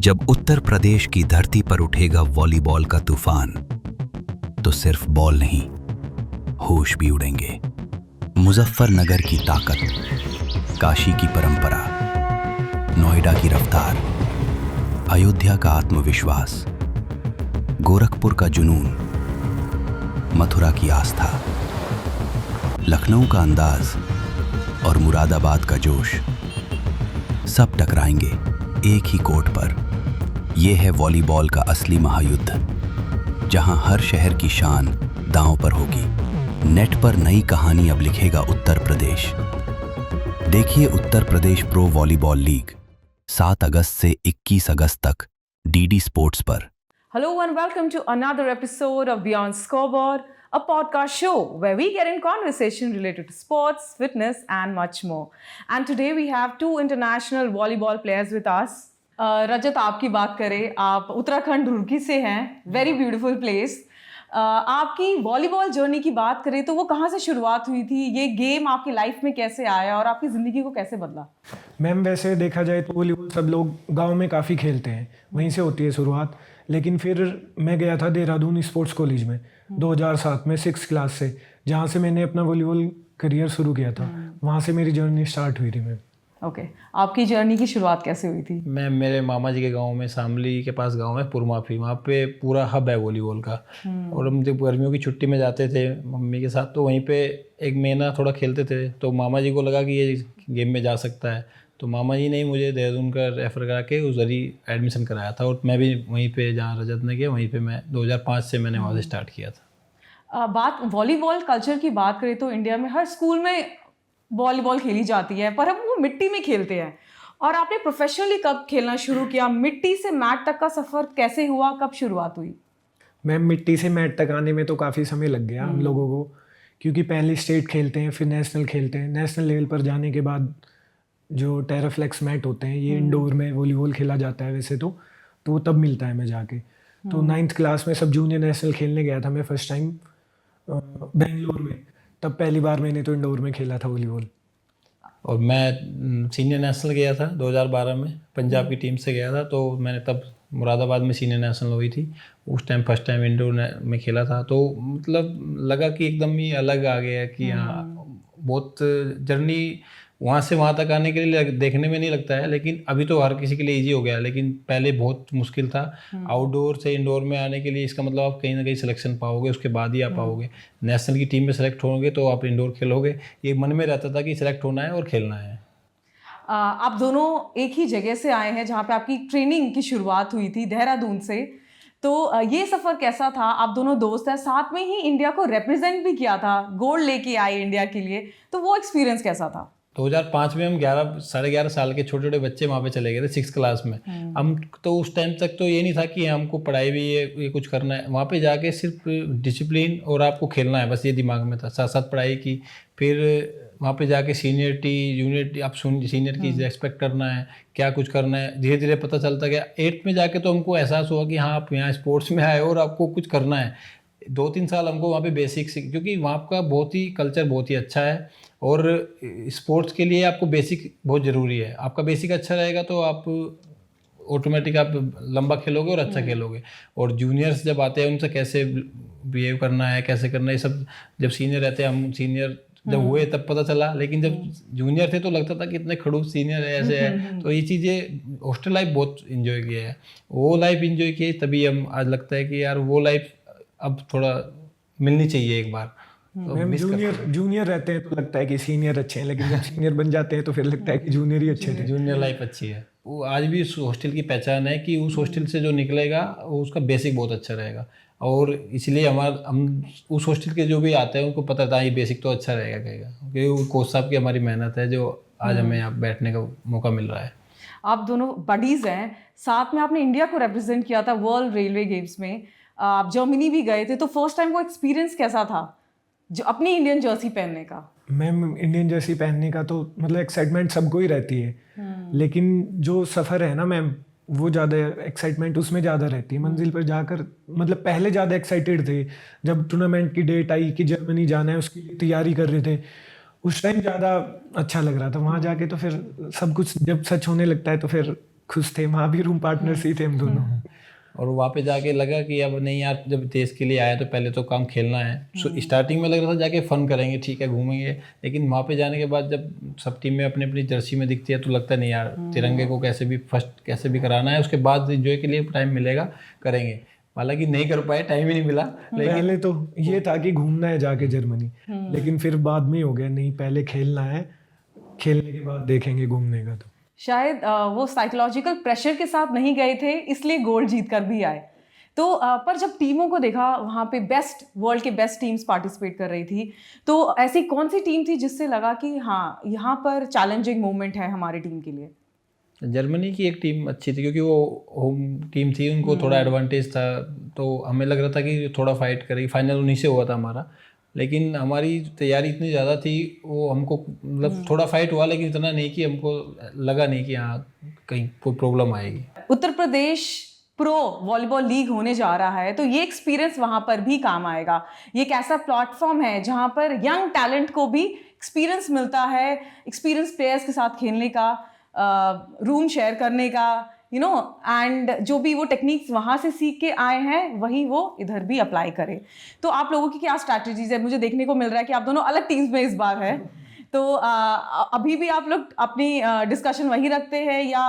जब उत्तर प्रदेश की धरती पर उठेगा वॉलीबॉल का तूफान, तो सिर्फ बॉल नहीं, होश भी उड़ेंगे। मुजफ्फरनगर की ताकत, काशी की परंपरा, नोएडा की रफ्तार, अयोध्या का आत्मविश्वास, गोरखपुर का जुनून, मथुरा की आस्था, लखनऊ का अंदाज और मुरादाबाद का जोश, सब टकराएंगे एक ही कोर्ट पर। यह है वॉलीबॉल का असली महायुद्ध, जहां हर शहर की शान दांव पर होगी। नेट पर नई कहानी अब लिखेगा उत्तर प्रदेश। देखिए Uttar Pradesh pro volleyball league 7 अगस्त से 21 अगस्त तक डीडी स्पोर्ट्स पर। Hello and welcome to another episode of Beyond Scoreboard, a podcast show where we get in conversation related to sports, fitness and much more. And today we have two international volleyball players with us. रजत, आपकी बात करें, आप उत्तराखंड रुड़की से हैं, very beautiful place. आपकी volleyball journey की बात करें तो वो कहाँ से शुरुआत हुई थी, ये गेम आपकी लाइफ में कैसे आया और आपकी ज़िंदगी को कैसे बदला? मैम, वैसे देखा जाए तो वॉलीबॉल सब लोग गांव में काफ़ी खेलते हैं, वहीं से होती है शुरुआत। लेकिन फिर मैं गया था देहरादून स्पोर्ट्स कॉलेज में 2007 में 6th क्लास से, जहाँ से मैंने अपना वॉलीबॉल करियर शुरू किया था। वहाँ से मेरी जर्नी स्टार्ट हुई थी मैम। ओके, आपकी जर्नी की शुरुआत कैसे हुई थी? मैं मेरे मामा जी के गांव में, शामली के पास गांव है पुरमाफी, वहाँ पे पूरा हब है वॉलीबॉल का। और हम जब गर्मियों की छुट्टी में जाते थे मम्मी के साथ, तो वहीं पे एक महीना थोड़ा खेलते थे। तो मामा जी को लगा कि ये गेम में जा सकता है, तो मामा जी ने मुझे देहरादून का रेफ़र करा के उस जरिए एडमिशन कराया था। और मैं भी वहीं पे, जहाँ रजत ने किया, वहीं पे मैं 2005 से मैंने वहाँ से स्टार्ट किया था। बात वॉलीबॉल कल्चर की बात करें तो इंडिया में हर स्कूल में वॉलीबॉल खेली जाती है, पर हम वो मिट्टी में खेलते हैं। और आपने प्रोफेशनली कब खेलना शुरू किया? मिट्टी से मैट तक का सफ़र कैसे हुआ, कब शुरुआत हुई? मैम, मिट्टी से मैट तक आने में तो काफ़ी समय लग गया हम लोगों को, क्योंकि पहले स्टेट खेलते हैं, फिर नेशनल खेलते हैं। नेशनल लेवल पर जाने के बाद जो टेराफ्लेक्स मैट होते हैं, ये इंडोर में वॉलीबॉल खेला जाता है वैसे तो वो तब मिलता है मैं जाके। तो 9th क्लास में सब जूनियर नेशनल खेलने गया था मैं फर्स्ट टाइम बेंगलोर में। तब पहली बार मैंने तो इंडोर में खेला था वॉलीबॉल। और मैं सीनियर नेशनल गया था 2012 में, पंजाब की टीम से गया था। तो मैंने तब मुरादाबाद में सीनियर नेशनल हुई थी, उस टाइम फर्स्ट टाइम इंडोर में खेला था। तो मतलब लगा कि एकदम ही अलग आ गया कि हाँ, बहुत जर्नी वहाँ से वहाँ तक आने के लिए देखने में नहीं लगता है, लेकिन अभी तो हर किसी के लिए इजी हो गया है। लेकिन पहले बहुत मुश्किल था आउटडोर से इंडोर में आने के लिए। इसका मतलब आप कहीं ना कहीं सिलेक्शन पाओगे, उसके बाद ही आप पाओगे। नेशनल की टीम में सेलेक्ट होंगे तो आप इंडोर खेलोगे। ये मन में रहता था कि सिलेक्ट होना है और खेलना है। आप दोनों एक ही जगह से आए हैं जहाँ पे आपकी ट्रेनिंग की शुरुआत हुई थी, देहरादून से। तो ये सफ़र कैसा था? आप दोनों दोस्त हैं, साथ में ही इंडिया को रिप्रेजेंट भी किया था, गोल्ड लेके आए इंडिया के लिए। तो वो एक्सपीरियंस कैसा था? 2005 में हम 11-11.5 साल के छोटे छोटे बच्चे वहाँ पे चले गए थे 6th क्लास में। हम तो उस टाइम तक तो ये नहीं था कि हमको पढ़ाई भी ये कुछ करना है। वहाँ पे जाके सिर्फ डिसिप्लिन और आपको खेलना है, बस ये दिमाग में था। साथ साथ पढ़ाई की। फिर वहाँ पे जाके सीनियरिटी जूनियरिटी, आप सीनियर की रेस्पेक्ट करना है, क्या कुछ करना है। धीरे धीरे पता चलता गया। 8th में जाके तो हमको एहसास हुआ कि हाँ, आप यहाँ स्पोर्ट्स में आए और आपको कुछ करना है। 2-3 साल हमको वहाँ पे बेसिक, क्योंकि वहाँ का बहुत ही कल्चर बहुत ही अच्छा है। और स्पोर्ट्स के लिए आपको बेसिक बहुत ज़रूरी है। आपका बेसिक अच्छा रहेगा तो आप ऑटोमेटिक आप लंबा खेलोगे और अच्छा खेलोगे। और जूनियर्स जब आते हैं, उनसे कैसे बिहेव करना है, कैसे करना है, ये सब जब सीनियर रहते हैं, हम सीनियर जब हुए तब पता चला। लेकिन जब जूनियर थे तो लगता था कि इतने खड़ूस सीनियर है, ऐसे है। तो ये चीज़ें, हॉस्टल लाइफ बहुत इन्जॉय किया है, वो लाइफ इन्जॉय की, तभी हम आज लगता है कि यार वो लाइफ अब थोड़ा मिलनी चाहिए एक बार। तो जूनियर रहते हैं तो लगता है कि सीनियर अच्छे हैं, लेकिन जब सीनियर बन जाते हैं तो फिर लगता है कि जूनियर ही अच्छे थे। जूनियर लाइफ अच्छी है। वो आज भी उस हॉस्टल की पहचान है कि उस हॉस्टल से जो निकलेगा वो उसका बेसिक बहुत अच्छा रहेगा। और इसलिए हम उस हॉस्टल के जो भी आते हैं उनको पता था ये बेसिक तो अच्छा रहेगा कहेगा, क्योंकि कोच साहब की हमारी मेहनत है जो आज हमें यहाँ बैठने का मौका मिल रहा है। आप दोनों बडीज़ हैं, साथ में आपने इंडिया को रिप्रेजेंट किया था वर्ल्ड रेलवे गेम्स में। आप जर्मनी भी गए थे, तो फर्स्ट टाइम वो एक्सपीरियंस कैसा था जो अपनी इंडियन जर्सी पहनने का? मैम, इंडियन जर्सी पहनने का तो मतलब एक्साइटमेंट सबको ही रहती है, लेकिन जो सफ़र है ना मैम, वो ज़्यादा एक्साइटमेंट उसमें ज़्यादा रहती है। मंजिल पर जाकर मतलब पहले ज़्यादा एक्साइटेड थे जब टूर्नामेंट की डेट आई कि जर्मनी जाना है, उसकी तैयारी कर रहे थे। उस टाइम ज़्यादा अच्छा लग रहा था। वहाँ जाके तो फिर सब कुछ जब सच होने लगता है तो फिर खुश थे, वहाँ भी रूम पार्टनर्स ही थे हम दोनों। और वहाँ पे जाके लगा कि अब नहीं यार, जब देश के लिए आया तो पहले तो काम खेलना है। स्टार्टिंग में लग रहा था जाके फन करेंगे, ठीक है घूमेंगे, लेकिन वहाँ पे जाने के बाद जब सब टीम में अपनी अपनी जर्सी में दिखती है तो लगता नहीं यार, तिरंगे को कैसे भी फर्स्ट कैसे भी कराना है, उसके बाद एंजॉय के लिए टाइम मिलेगा करेंगे। हालांकि नहीं कर पाए, टाइम ही नहीं मिला। पहले तो ये था कि घूमना है जाके जर्मनी, लेकिन फिर बाद में हो गया नहीं, पहले खेलना है, खेलने के बाद देखेंगे घूमने का। तो शायद वो साइकोलॉजिकल प्रेशर के साथ नहीं गए थे, इसलिए गोल्ड जीत कर भी आए। तो पर जब टीमों को देखा, वहाँ पे वर्ल्ड के बेस्ट टीम्स पार्टिसिपेट कर रही थी, तो ऐसी कौन सी टीम थी जिससे लगा कि हाँ यहाँ पर चैलेंजिंग मोमेंट है हमारी टीम के लिए? जर्मनी की एक टीम अच्छी थी क्योंकि वो होम टीम थी, उनको थोड़ा एडवांटेज था, तो हमें लग रहा था कि थोड़ा फाइट करेगी। फाइनल उन्हीं से हुआ था हमारा, लेकिन हमारी तैयारी इतनी ज़्यादा थी, वो हमको मतलब थोड़ा फाइट हुआ, लेकिन इतना नहीं कि हमको लगा नहीं कि हाँ कहीं कोई प्रॉब्लम आएगी। Uttar Pradesh pro volleyball league होने जा रहा है, तो ये एक्सपीरियंस वहाँ पर भी काम आएगा। ये एक ऐसा प्लेटफॉर्म है जहाँ पर यंग टैलेंट को भी एक्सपीरियंस मिलता है, एक्सपीरियंस प्लेयर्स के साथ खेलने का, रूम शेयर करने का, एंड जो भी वो टेक्निक्स वहाँ से सीख के आए हैं वही वो इधर भी अप्लाई करें। तो आप लोगों की क्या स्ट्रैटेजीज है? मुझे देखने को मिल रहा है कि आप दोनों अलग टीम्स में इस बार है, तो अभी भी आप लोग अपनी डिस्कशन वही रखते हैं या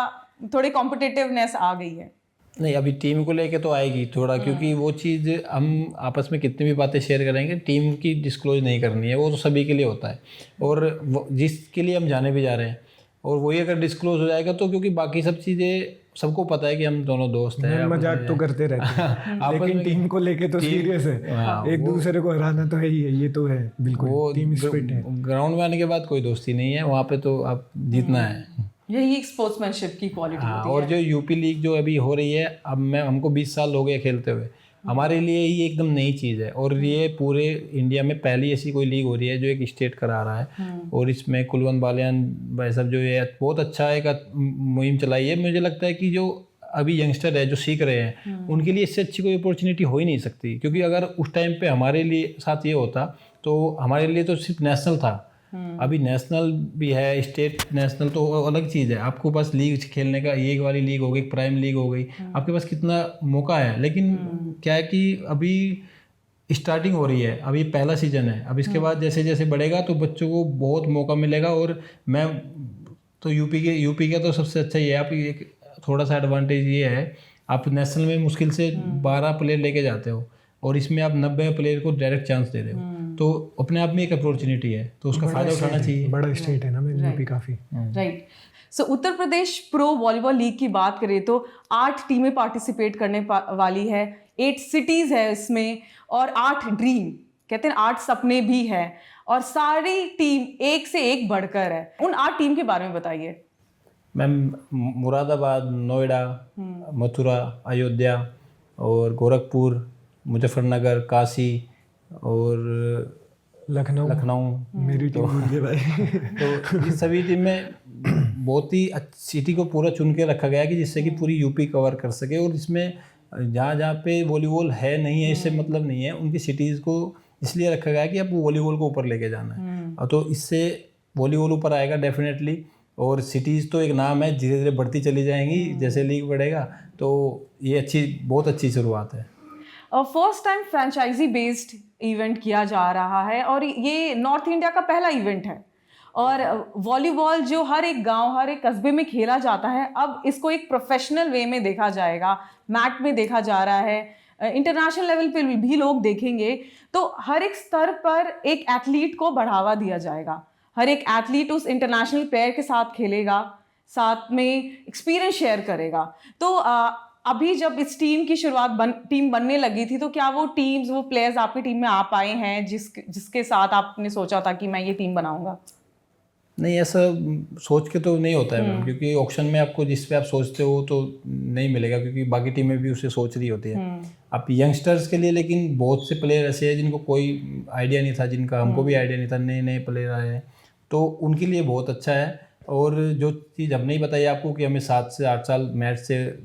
थोड़े कॉम्पिटिटिवनेस आ गई है? नहीं, अभी टीम को लेके तो आएगी थोड़ा, क्योंकि वो चीज़ हम आपस में कितनी भी बातें शेयर करेंगे, टीम की डिस्क्लोज नहीं करनी है, वो तो सभी के लिए होता है, और जिसके लिए हम जाने भी जा रहे हैं, और वही अगर डिस्क्लोज हो जाएगा तो, क्योंकि बाकी सब चीज़ें सबको पता है कि हम दोनों दोस्त हैं, मजाक तो करते रहते हैं लेकिन टीम को लेके तो सीरियस है। एक दूसरे को हराना तो है ही है, ये तो है बिल्कुल, टीम स्पिरिट है। ग्राउंड में आने के बाद कोई दोस्ती नहीं है, वहाँ पे तो आप जीतना है, यही एक स्पोर्ट्समैनशिप की क्वालिटी होती है। और जो यूपी लीग जो अभी हो रही है, अब हमको 20 साल हो गए खेलते हुए, हमारे लिए ये एकदम नई चीज़ है, और ये पूरे इंडिया में पहली ऐसी कोई लीग हो रही है जो एक स्टेट करा रहा है, और इसमें कुलवंत बालियान भाई साहब जो ये बहुत अच्छा एक मुहिम चलाई है। मुझे लगता है कि जो अभी यंगस्टर है जो सीख रहे हैं, उनके लिए इससे अच्छी कोई अपॉर्चुनिटी हो ही नहीं सकती, क्योंकि अगर उस टाइम पे हमारे लिए साथ ये होता तो हमारे लिए तो सिर्फ नेशनल था, अभी नेशनल भी है, स्टेट नेशनल तो अलग चीज़ है। आपको पास लीग खेलने का, ये वाली लीग हो गई, प्राइम लीग हो गई, आपके पास कितना मौका है, लेकिन क्या है कि अभी स्टार्टिंग हो रही है, अभी पहला सीजन है, अब इसके बाद जैसे जैसे बढ़ेगा तो बच्चों को बहुत मौका मिलेगा। और मैं तो यूपी का तो सबसे अच्छा ये है, आप एक थोड़ा सा एडवांटेज ये है, आप नेशनल में मुश्किल से 12 प्लेयर लेके जाते हो, और इसमें आप 90 प्लेयर को डायरेक्ट चांस दे रहे हो, तो अपने आप में एक अपॉर्चुनिटी है, तो उसका फायदा उठाना चाहिए। बड़ा स्टेट है ना यूपी काफी। राइट। सो Uttar Pradesh pro volleyball league की बात करें तो 8 टीमें पार्टिसिपेट करने वाली है, 8 सिटीज है इसमें, और 8 ड्रीम, कहते हैं 8 सपने भी है, और सारी टीम एक से एक बढ़कर है। उन 8 टीम के बारे में बताइए। मैम, मुरादाबाद, नोएडा, मथुरा, अयोध्या, और गोरखपुर, मुजफ्फरनगर, काशी और लखनऊ मेरी टीम भाई। तो इस सभी टीम में बहुत ही अच्छी सिटी को पूरा चुन के रखा गया है कि जिससे कि पूरी यूपी कवर कर सके, और इसमें जहाँ जहाँ पे वॉलीबॉल है नहीं है इससे मतलब नहीं है, उनकी सिटीज़ को इसलिए रखा गया है कि अब वॉलीबॉल को ऊपर लेके जाना है, तो इससे वॉलीबॉल ऊपर आएगा डेफिनेटली। और सिटीज़ तो एक नाम है, धीरे धीरे बढ़ती चली जाएंगी जैसे लीग बढ़ेगा, तो ये बहुत अच्छी शुरुआत है। First time franchisee based event किया जा रहा है, और ये नॉर्थ इंडिया का पहला इवेंट है, और वॉलीबॉल जो हर एक गांव, हर एक कस्बे में खेला जाता है, अब इसको एक प्रोफेशनल वे में देखा जाएगा, मैट में देखा जा रहा है, इंटरनेशनल लेवल पे भी लोग देखेंगे, तो हर एक स्तर पर एक एथलीट को बढ़ावा दिया जाएगा, हर एक एथलीट उस इंटरनेशनल प्लेयर के साथ खेलेगा, साथ में एक्सपीरियंस शेयर करेगा। तो अभी जब इस टीम की शुरुआत टीम बनने लगी थी, तो क्या वो प्लेयर्स आपकी टीम में आ पाए हैं जिसके साथ आपने सोचा था कि मैं ये टीम बनाऊंगा? नहीं, ऐसा सोच के तो नहीं होता है मैम, क्योंकि ऑक्शन में आपको जिस पे आप सोचते हो तो नहीं मिलेगा, क्योंकि बाकी टीमें भी उसे सोच रही होती है। आप यंगस्टर्स के लिए, लेकिन बहुत से प्लेयर ऐसे हैं जिनको कोई आइडिया नहीं था, जिनका हमको भी आइडिया नहीं था, नए नए प्लेयर आए हैं, तो उनके लिए बहुत अच्छा है। और जो चीज़ हमने ही बताई आपको कि हमें 7 से 8 साल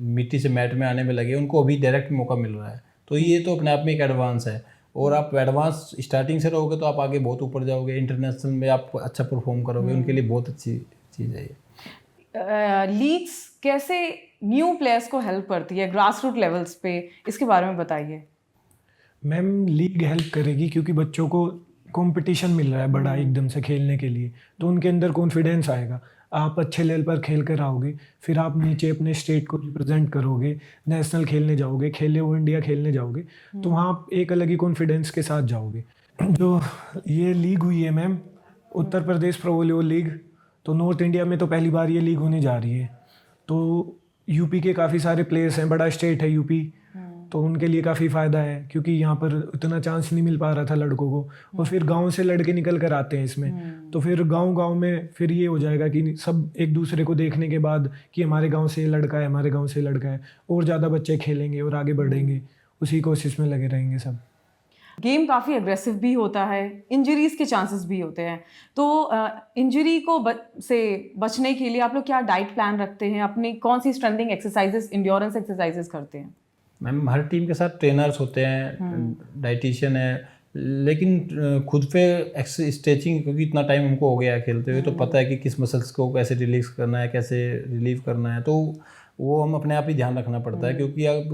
मिट्टी से मैट में आने में लगे, उनको अभी डायरेक्ट मौका मिल रहा है, तो ये तो अपने आप में एक एडवांस है। और आप एडवांस स्टार्टिंग से रहोगे तो आप आगे बहुत ऊपर जाओगे, इंटरनेशनल में आप अच्छा परफॉर्म करोगे, उनके लिए बहुत अच्छी चीज़ है ये। लीग्स कैसे न्यू प्लेयर्स को हेल्प करती है ग्रास रूट लेवल्स पे, इसके बारे में बताइए। मैम लीग हेल्प करेगी क्योंकि बच्चों को कंपटीशन मिल रहा है बड़ा एकदम से खेलने के लिए, तो उनके अंदर कॉन्फिडेंस आएगा। आप अच्छे लेवल पर खेल कर आओगे, फिर आप नीचे अपने स्टेट को रिप्रेजेंट करोगे, नेशनल खेलने जाओगे, खेले वो इंडिया खेलने जाओगे, तो वहाँ आप एक अलग ही कॉन्फिडेंस के साथ जाओगे। जो ये लीग हुई है ma'am, Uttar Pradesh pro volleyball league, तो नॉर्थ इंडिया में तो पहली बार ये लीग होने जा रही है। तो यूपी के काफ़ी सारे प्लेयर्स हैं, बड़ा स्टेट है यूपी, तो उनके लिए काफ़ी फ़ायदा है क्योंकि यहाँ पर उतना चांस नहीं मिल पा रहा था लड़कों को, और फिर गांव से लड़के निकल कर आते हैं इसमें, तो फिर गांव में फिर ये हो जाएगा कि सब एक दूसरे को देखने के बाद कि हमारे गांव से ये लड़का है, हमारे गांव से लड़का है, और ज़्यादा बच्चे खेलेंगे और आगे बढ़ेंगे, उसी कोशिश में लगे रहेंगे सब। गेम काफ़ी अग्रेसिव भी होता है, इंजरीज के चांसेस भी होते हैं, तो इंजरी को से बचने के लिए आप लोग क्या डाइट प्लान रखते हैं, अपनी कौन सी स्ट्रेंथिंग एक्सरसाइजेस, इंड्योरेंस एक्सरसाइजेस करते हैं? मैम हर टीम के साथ ट्रेनर्स होते हैं, डाइटिशियन है, लेकिन खुद पे स्ट्रेचिंग, क्योंकि इतना टाइम हमको हो गया है खेलते हुए, तो पता है कि किस मसल्स को कैसे रिलीज करना है, कैसे रिलीव करना है, तो वो हम अपने आप ही ध्यान रखना पड़ता है। क्योंकि आप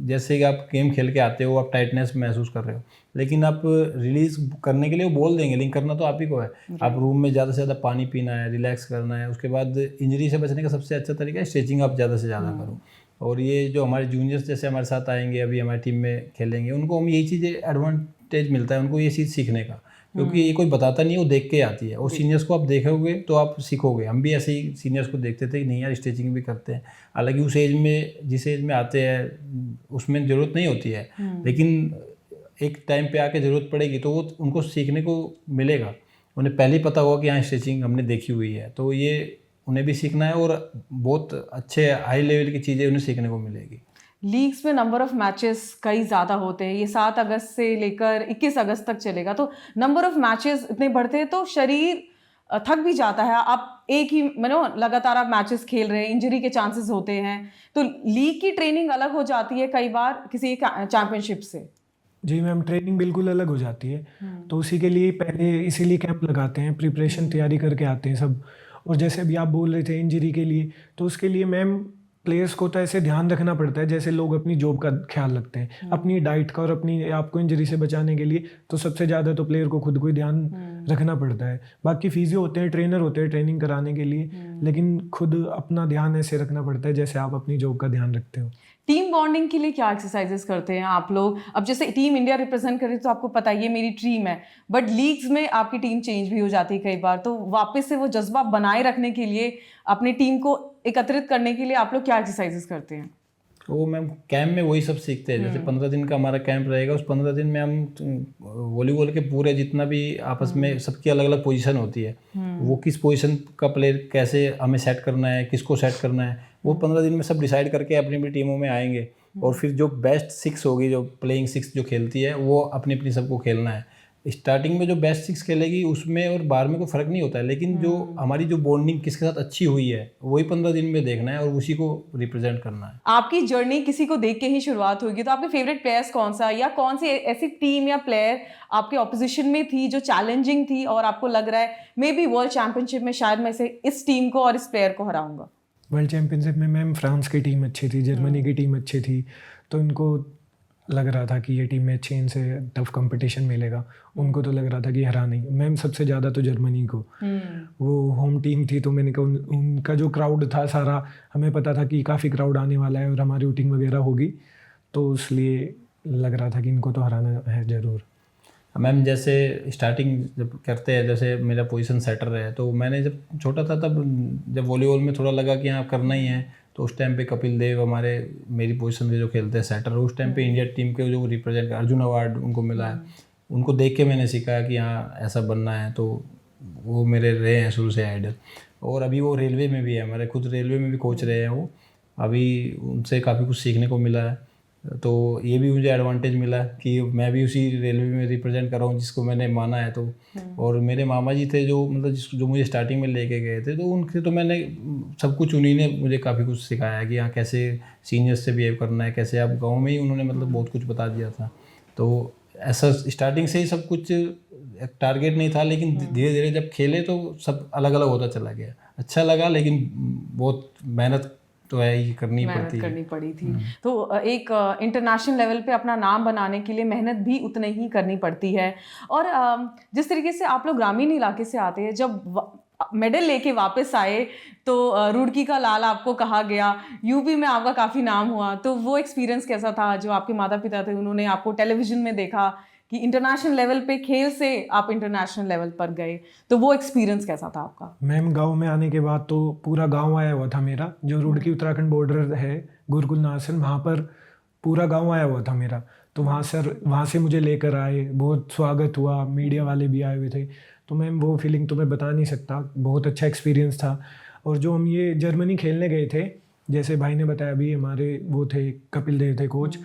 जैसे कि आप गेम खेल के आते हो, आप टाइटनेस महसूस कर रहे हो, लेकिन आप रिलीज करने के लिए वो बोल देंगे, लेकिन करना तो आप ही को है। आप रूम में ज़्यादा से ज़्यादा पानी पीना है, रिलैक्स करना है। उसके बाद इंजरी से बचने का सबसे अच्छा तरीका है स्ट्रेचिंग, आप ज़्यादा से ज़्यादा करो। और ये जो हमारे जूनियर्स जैसे हमारे साथ आएंगे, अभी हमारी टीम में खेलेंगे, उनको हम यही चीज़ें एडवांटेज मिलता है उनको ये चीज़ सीखने का, क्योंकि ये कोई बताता नहीं है, वो देख के आती है। और सीनियर्स को आप देखोगे तो आप सीखोगे। हम भी ऐसे ही सीनियर्स को देखते थे कि नहीं यार स्ट्रेचिंग भी करते हैं, हालांकि उस एज में, जिस एज में आते हैं उसमें ज़रूरत नहीं होती है, लेकिन एक टाइम पे आके ज़रूरत पड़ेगी तो वो उनको सीखने को मिलेगा। उन्हें पहले ही पता होगा कि हाँ स्ट्रेचिंग हमने देखी हुई है, तो ये उन्हें भी सीखना है और बहुत अच्छे हाई लेवल की चीज़ें उन्हें सीखने को मिलेगी। लीग्स में नंबर ऑफ मैचेस कई ज़्यादा होते हैं, ये 7 अगस्त से लेकर 21 अगस्त तक चलेगा, तो नंबर ऑफ मैचेस इतने बढ़ते हैं तो शरीर थक भी जाता है। आप एक ही लगातार आप मैचेस खेल रहे हैं, इंजरी के चांसेस होते हैं, तो लीग की ट्रेनिंग अलग हो जाती है कई बार किसी चैंपियनशिप से। जी मैम, ट्रेनिंग बिल्कुल अलग हो जाती है, तो उसी के लिए पहले इसीलिए कैंप लगाते हैं, प्रिपरेशन तैयारी करके आते हैं सब। और जैसे अभी आप बोल रहे थे इंजरी के लिए, तो उसके लिए मैम प्लेयर्स को तो ऐसे ध्यान रखना पड़ता है जैसे लोग अपनी जॉब का ख्याल रखते हैं, अपनी डाइट का और अपनी आपको इंजरी से बचाने के लिए, तो सबसे ज़्यादा तो प्लेयर को खुद को ही ध्यान रखना पड़ता है। बाकी फिजियो होते हैं, ट्रेनर होते हैं ट्रेनिंग कराने के लिए, लेकिन खुद अपना ध्यान ऐसे रखना पड़ता है जैसे आप अपनी जॉब का ध्यान रखते हो। टीम बॉन्डिंग के लिए क्या एक्सरसाइजेस करते हैं आप लोग? अब जैसे टीम इंडिया रिप्रेजेंट कर रही है तो आपको पता है ये मेरी टीम है, बट लीग्स में आपकी टीम चेंज भी हो जाती है कई बार, तो वापस से वो जज्बा बनाए रखने के लिए, अपनी टीम को एकत्रित करने के लिए आप लोग क्या एक्सरसाइजेस करते हैं? वो मैम कैंप में वही सब सीखते हैं। जैसे 15 दिन का हमारा कैंप रहेगा, उस 15 दिन में हम वॉलीबॉल के पूरे जितना भी आपस में सबकी अलग अलग पोजीशन होती है, वो किस पोजीशन का प्लेयर कैसे हमें सेट करना है, किसको सेट करना है, वो 15 दिन में सब डिसाइड करके अपनी अपनी टीमों में आएंगे। और फिर जो बेस्ट 6 होगी, जो प्लेइंग 6 जो खेलती है, वो अपनी अपनी सबको खेलना है। स्टार्टिंग में जो बेस्ट 6 खेलेगी उसमें और बाहर में कोई फ़र्क नहीं होता है, लेकिन जो हमारी जो बॉन्डिंग किसके साथ अच्छी हुई है वही 15 दिन में देखना है और उसी को रिप्रेजेंट करना है। आपकी जर्नी किसी को देख के ही शुरुआत होगी, तो आपके फेवरेट प्लेयर्स कौन सा, या कौन सी ऐसी टीम या प्लेयर आपके ऑपोजिशन में थी जो चैलेंजिंग थी और आपको लग रहा है मे बी वर्ल्ड चैंपियनशिप में शायद मैं इस टीम को और इस प्लेयर को हराऊंगा? वर्ल्ड चैंपियनशिप में मैम फ्रांस की टीम अच्छी थी, जर्मनी की टीम अच्छी थी, तो इनको लग रहा था कि ये टीम में अच्छी, इनसे टफ कंपटीशन मिलेगा। उनको तो लग रहा था कि हरा नहीं, मैम सबसे ज़्यादा तो जर्मनी को, वो होम टीम थी, तो मैंने कहा उनका जो क्राउड था सारा, हमें पता था कि काफ़ी क्राउड आने वाला है और हमारी वोटिंग वगैरह होगी, तो इसलिए लग रहा था कि इनको तो हराना है ज़रूर। मैम जैसे स्टार्टिंग जब करते हैं, जैसे मेरा पोजीशन सेटर है, तो मैंने जब छोटा था तब जब वॉलीबॉल में थोड़ा लगा कि हाँ करना ही है, तो उस टाइम पे कपिल देव हमारे मेरी पोजीशन पे जो खेलते हैं सेटर, उस टाइम पे इंडिया टीम के जो रिप्रेजेंट अर्जुन अवार्ड उनको मिला है, उनको देख के मैंने सीखा कि हाँ ऐसा बनना है, तो वो मेरे रहे हैं शुरू से आइडल। और अभी वो रेलवे में भी है, हमारे खुद रेलवे में भी कोच रहे हैं वो, अभी उनसे काफ़ी कुछ सीखने को मिला है, तो ये भी मुझे एडवांटेज मिला कि मैं भी उसी रेलवे में रिप्रेजेंट कर रहा हूँ जिसको मैंने माना है। तो और मेरे मामा जी थे जो मतलब जो मुझे स्टार्टिंग में लेके गए थे, तो उनसे तो मैंने सब कुछ, उन्हीं ने मुझे काफ़ी कुछ सिखाया कि हाँ कैसे सीनियर्स से बिहेव करना है, कैसे आप गाँव में ही उन्होंने मतलब बहुत कुछ बता दिया था। तो ऐसा स्टार्टिंग से ही सब कुछ, टारगेट नहीं था, लेकिन धीरे धीरे जब खेले तो सब अलग अलग होता चला गया। अच्छा लगा, लेकिन बहुत मेहनत तो है ही, करनी मेहनत पड़ती है। करनी पड़ी थी। तो एक इंटरनेशनल लेवल पे अपना नाम बनाने के लिए मेहनत भी उतनी ही करनी पड़ती है। और जिस तरीके से आप लोग ग्रामीण इलाके से आते हैं, जब मेडल लेके वापस आए तो रुड़की का लाल आपको कहा गया, यूपी में आपका काफ़ी नाम हुआ, तो वो एक्सपीरियंस कैसा था? जो आपके माता पिता थे उन्होंने आपको टेलीविज़न में देखा कि इंटरनेशनल लेवल पे खेल से आप इंटरनेशनल लेवल पर गए, तो वो एक्सपीरियंस कैसा था आपका? मैम गांव में आने के बाद तो पूरा गांव आया हुआ था मेरा, जो रुड़की उत्तराखंड बॉर्डर है गुरुकुल नासन, वहाँ पर पूरा गांव आया हुआ था मेरा। तो वहाँ से मुझे लेकर आए, बहुत स्वागत हुआ, मीडिया वाले भी आए हुए थे। तो मैम वो फीलिंग तो मैं बता नहीं सकता, बहुत अच्छा एक्सपीरियंस था। और जो हम ये जर्मनी खेलने गए थे, जैसे भाई ने बताया अभी, हमारे वो थे कपिल देव थे कोच,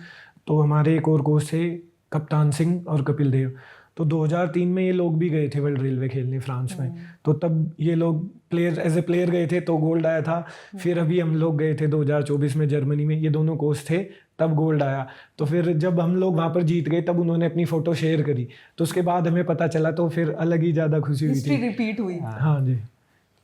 तो हमारे एक और कोच थे कप्तान सिंह और कपिल देव। तो 2003 में ये लोग भी गए थे वर्ल्ड रेलवे खेलने फ्रांस में, तो तब ये लोग प्लेयर एज ए प्लेयर गए थे तो गोल्ड आया था। फिर अभी हम लोग गए थे 2024 में जर्मनी में, ये दोनों कोच थे, तब गोल्ड आया। तो फिर जब हम लोग वहाँ पर जीत गए तब उन्होंने अपनी फ़ोटो शेयर करी, तो उसके बाद हमें पता चला, तो फिर अलग ही ज़्यादा खुशी हुई हिस्ट्री थी। रिपीट हुई। हाँ जी,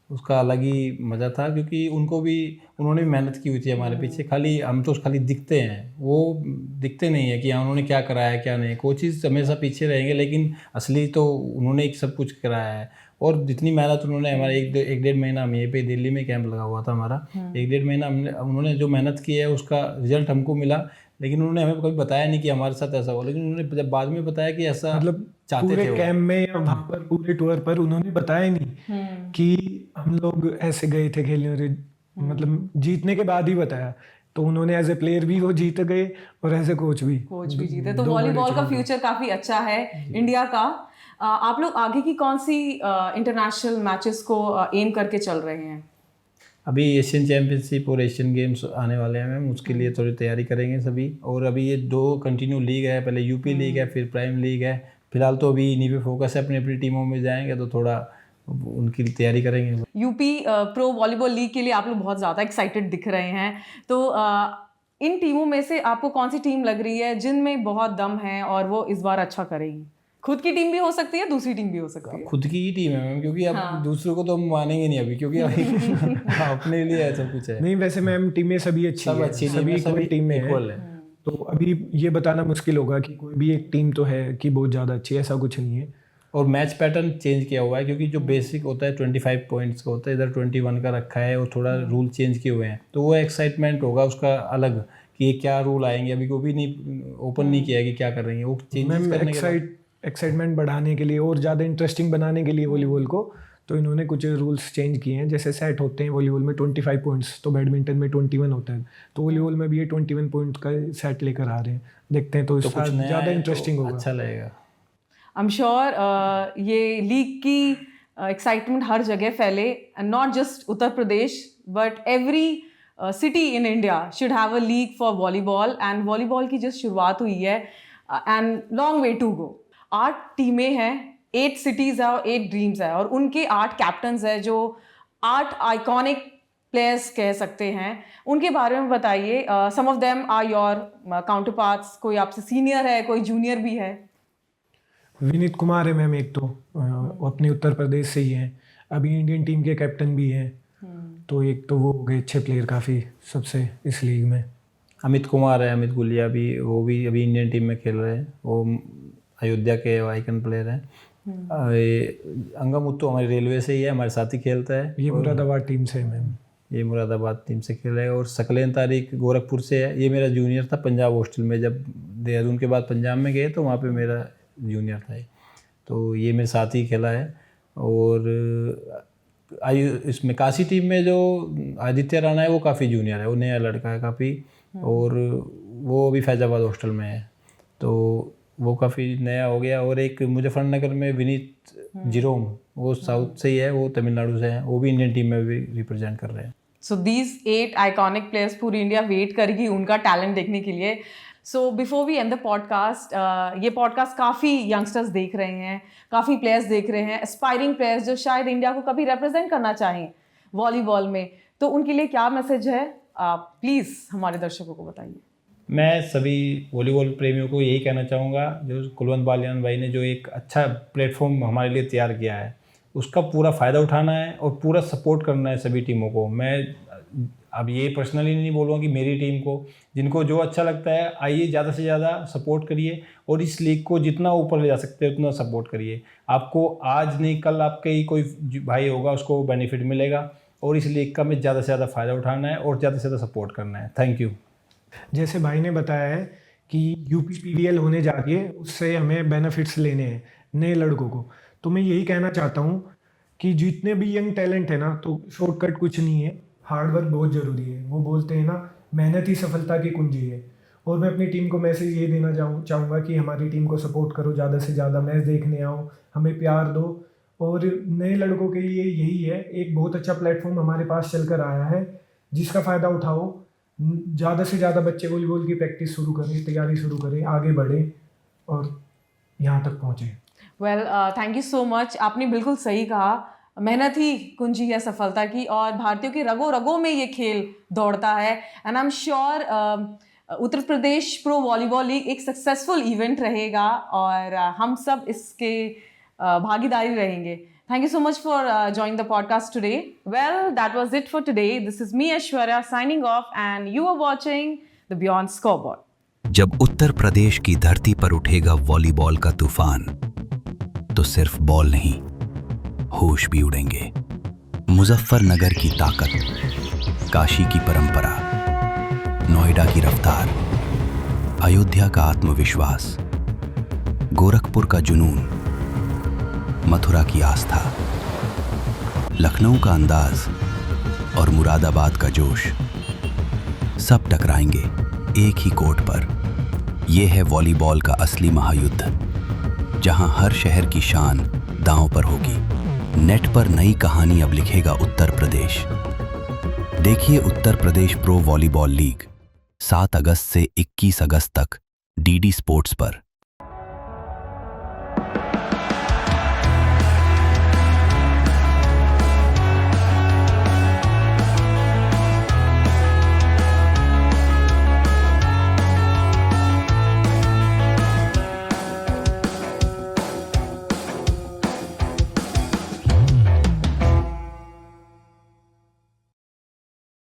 उसका अलग ही मज़ा था, क्योंकि उन्होंने भी मेहनत की हुई थी हमारे पीछे। खाली हम तो खाली दिखते हैं, वो दिखते नहीं है कि हाँ उन्होंने क्या कराया है क्या नहीं। कोचिज़ हमेशा पीछे रहेंगे, लेकिन असली तो उन्होंने ही सब कुछ कराया है। और जितनी मेहनत उन्होंने, हमारे एक डेढ़ महीना हम यहीं पे दिल्ली में कैंप लगा हुआ था हमारा, एक डेढ़ महीना उन्होंने जो मेहनत की है उसका रिजल्ट हमको मिला। लेकिन उन्होंने हमें कभी बताया नहीं कि हमारे साथ ऐसा हुआ, लेकिन उन्होंने जब बाद में बताया कि ऐसा मतलब चाहते पूरे थे कैंप में या वहाँ पर पूरे टूर पर उन्होंने बताया नहीं कि हम लोग ऐसे गए थे खेलने, और मतलब जीतने के बाद ही बताया। तो उन्होंने एज ए प्लेयर भी वो जीत गए और एज ए कोच भी जीते। तो वॉलीबॉल का फ्यूचर काफ़ी अच्छा है इंडिया का। आप लोग आगे की कौन सी इंटरनेशनल मैचेस को एम करके चल रहे हैं? अभी एशियन चैम्पियनशिप और एशियन गेम्स आने वाले हैं मैम, उसके लिए थोड़ी तैयारी करेंगे सभी। और अभी ये 2 कंटिन्यू लीग है, पहले यूपी लीग है फिर प्राइम लीग है। फिलहाल तो अभी इन्हीं पे फोकस है, अपनी अपनी टीमों में जाएंगे तो थोड़ा उनकी तैयारी करेंगे। यूपी प्रो वॉलीबॉल लीग के लिए आप लोग बहुत ज़्यादा एक्साइटेड दिख रहे हैं, तो इन टीमों में से आपको कौन सी टीम लग रही है जिनमें बहुत दम है और वो इस बार अच्छा करेगी? खुद की टीम भी हो सकती है, दूसरी टीम भी हो सकती है। खुद की ही टीम है मैम, क्योंकि अब दूसरों को तो हम मानेंगे नहीं अभी, क्योंकि अभी अपने लिए है सब कुछ है। नहीं, वैसे मैम टीमें सभी अच्छी सब हैं, अच्छी सभी कोई टीम में इक्वल है। है। तो अभी ये बताना मुश्किल होगा कि कोई भी एक टीम तो है कि बहुत ज़्यादा अच्छी है, ऐसा कुछ नहीं है। और मैच पैटर्न चेंज किया हुआ है, क्योंकि जो बेसिक होता है 25 पॉइंट्स का होता है, इधर 21 का रखा है, और थोड़ा रूल चेंज किए हुए हैं। तो वो एक्साइटमेंट होगा उसका अलग कि ये क्या रूल आएंगे, अभी को भी नहीं ओपन नहीं किया है कि क्या कर रहे हैं वो चेंजेस करने के बाद। एक्साइटमेंट बढ़ाने के लिए और ज़्यादा इंटरेस्टिंग बनाने के लिए वॉलीबॉल को, तो इन्होंने कुछ रूल्स चेंज किए हैं। जैसे सेट होते हैं वॉलीबॉल में 25 पॉइंट्स, तो बैडमिंटन में 21 होता है, तो वॉलीबॉल में भी ये 21 पॉइंट का सेट लेकर आ रहे हैं। देखते हैं तो तो कुछ नया ज़्यादा है, इंटरेस्टिंग तो होगा, अच्छा लगेगा। आई एम श्योर ये लीग की एक्साइटमेंट हर जगह फैले, and not just Uttar Pradesh but every city in India should have a league for volleyball. And volleyball की जस्ट शुरुआत हुई है and long way to go. 8 टीमें हैं, 8 सिटीज़ है और 8 ड्रीम्स है, और उनके 8 कैप्टन्स है जो 8 आइकॉनिक प्लेयर्स कह सकते हैं। उनके बारे में बताइए। Some of them are your counterparts, कोई आपसे सीनियर है, कोई जूनियर भी है। विनीत कुमार है मैम, एक तो वो अपने उत्तर प्रदेश से ही हैं, अभी इंडियन टीम के कैप्टन भी हैं। तो एक तो वो हो गए अच्छे प्लेयर काफ़ी सबसे इस लीग में। अमित कुमार है, अमित गुलिया भी, वो भी अभी इंडियन टीम में खेल रहे हैं, वो अयोध्या के आइकन प्लेयर हैं। अंगम मुत्तू हमारी रेलवे से ही है, हमारे साथ ही खेलता है। ये मुरादाबाद टीम से है मैम, ये मुरादाबाद टीम से खेल रहा है। और सकलेन तारिक गोरखपुर से है, ये मेरा जूनियर था पंजाब हॉस्टल में, जब देहरादून के बाद पंजाब में गए तो वहाँ पे मेरा जूनियर था ये। तो ये मेरे साथ ही खेला है। और इसमें काशी टीम में जो आदित्य राणा है वो काफ़ी जूनियर है, वो नया लड़का है काफ़ी, और वो अभी फैजाबाद हॉस्टल में है, तो वो काफ़ी नया हो गया। और एक मुजफ्फरनगर में विनीत जिरोम, वो साउथ से ही है, वो तमिलनाडु से है, वो भी इंडियन टीम में भी रिप्रेजेंट कर रहे हैं। सो दीज 8 आइकॉनिक प्लेयर्स, पूरी इंडिया वेट करेगी उनका टैलेंट देखने के लिए। So before we end the podcast, ये पॉडकास्ट काफ़ी यंगस्टर्स देख रहे हैं, काफ़ी प्लेयर्स देख रहे हैं, एस्पायरिंग प्लेयर्स जो शायद इंडिया को कभी रिप्रेजेंट करना चाहें वॉलीबॉल में, तो उनके लिए क्या मैसेज है? प्लीज़ हमारे दर्शकों को बताइए। मैं सभी वॉलीबॉल प्रेमियों को यही कहना चाहूँगा, जो कुलवंत बालियान भाई ने जो एक अच्छा प्लेटफॉर्म हमारे लिए तैयार किया है, उसका पूरा फ़ायदा उठाना है और पूरा सपोर्ट करना है सभी टीमों को। मैं अब ये पर्सनली नहीं बोलूँगा कि मेरी टीम को, जिनको जो अच्छा लगता है आइए, ज़्यादा से ज़्यादा सपोर्ट करिए और इस लीग को जितना ऊपर ले जा सकते हैं उतना सपोर्ट करिए। आपको आज नहीं कल आपके ही कोई भाई होगा उसको बेनिफिट मिलेगा, और इस लीग का में ज़्यादा से ज़्यादा फ़ायदा उठाना है और ज़्यादा से ज़्यादा सपोर्ट करना है। Thank you. जैसे भाई ने बताया है कि UPPVL होने जाके उससे हमें बेनिफिट्स लेने हैं नए लड़कों को, तो मैं यही कहना चाहता हूँ कि जितने भी यंग टैलेंट है ना, तो शॉर्टकट कुछ नहीं है, हार्ड वर्क बहुत ज़रूरी है। वो बोलते हैं ना, मेहनत ही सफलता की कुंजी है। और मैं अपनी टीम को मैसेज ये देना चाहूँगा कि हमारी टीम को सपोर्ट करो, ज़्यादा से ज़्यादा मैच देखने आओ, हमें प्यार दो। और नए लड़कों के लिए यही है, एक बहुत अच्छा प्लेटफॉर्म हमारे पास चल कर आया है, जिसका फ़ायदा उठाओ। ज़्यादा से ज़्यादा बच्चे वॉलीबॉल की प्रैक्टिस शुरू करें, तैयारी शुरू करें, आगे बढ़ें और यहाँ तक पहुँचें। Well, thank you so much. आपने बिल्कुल सही कहा, मेहनत ही कुंजी है सफलता की, और भारतीयों के रगों रगों में ये खेल दौड़ता है। And I am sure Uttar Pradesh pro volleyball league एक सक्सेसफुल इवेंट रहेगा और हम सब इसके भागीदारी रहेंगे। Thank you so much for joining the podcast today. Well, that was it for today. This is me, Aishwarya, signing off, and you are watching the Beyond Scoreboard. जब उत्तर प्रदेश की धरती पर उठेगा वॉलीबॉल का तूफान, तो सिर्फ बॉल नहीं, होश भी उड़ेंगे। मुजफ्फरनगर की ताकत, काशी की परंपरा, नोएडा की रफ्तार, अयोध्या का आत्मविश्वास, गोरखपुर का जुनून, मथुरा की आस्था, लखनऊ का अंदाज और मुरादाबाद का जोश, सब टकराएंगे एक ही कोर्ट पर। यह है वॉलीबॉल का असली महायुद्ध, जहां हर शहर की शान दांव पर होगी। नेट पर नई कहानी अब लिखेगा उत्तर प्रदेश। देखिए Uttar Pradesh pro volleyball league 7 अगस्त से 21 अगस्त तक DD स्पोर्ट्स पर।